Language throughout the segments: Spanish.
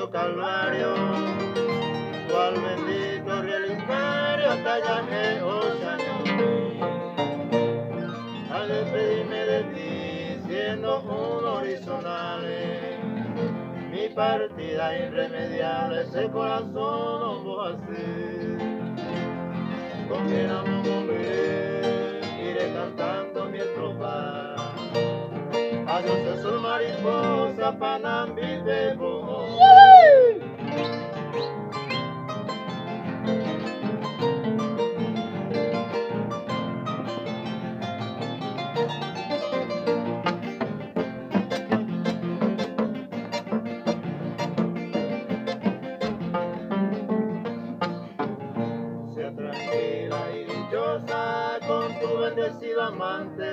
santo calvario, cual bendito relictario tallaje, oh Señor. Al despedirme de ti, siendo un horizontal, mi partida irremediable, ese corazón vos así. Con quien amo volver, iré cantando mi estrofa. Adiós azul mariposa, Panambi bebo. Sea tranquila y dichosa con tu bendecido amante,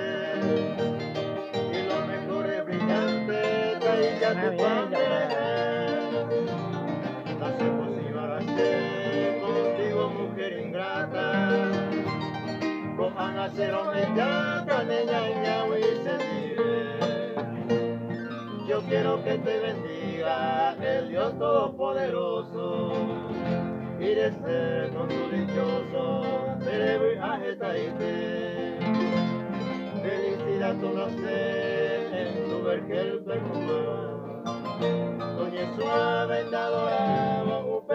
y los mejores brillantes de ella tu padre. Hacemos y barache contigo, mujer ingrata, cojan a ser hombre ya, caneña y se vive. Yo quiero que te bendiga el Dios Todopoderoso, y de ser con tu dichoso cerebro y agitaite. Felicidad tu nacer en tu vergel perfume, doña suave, adorado, un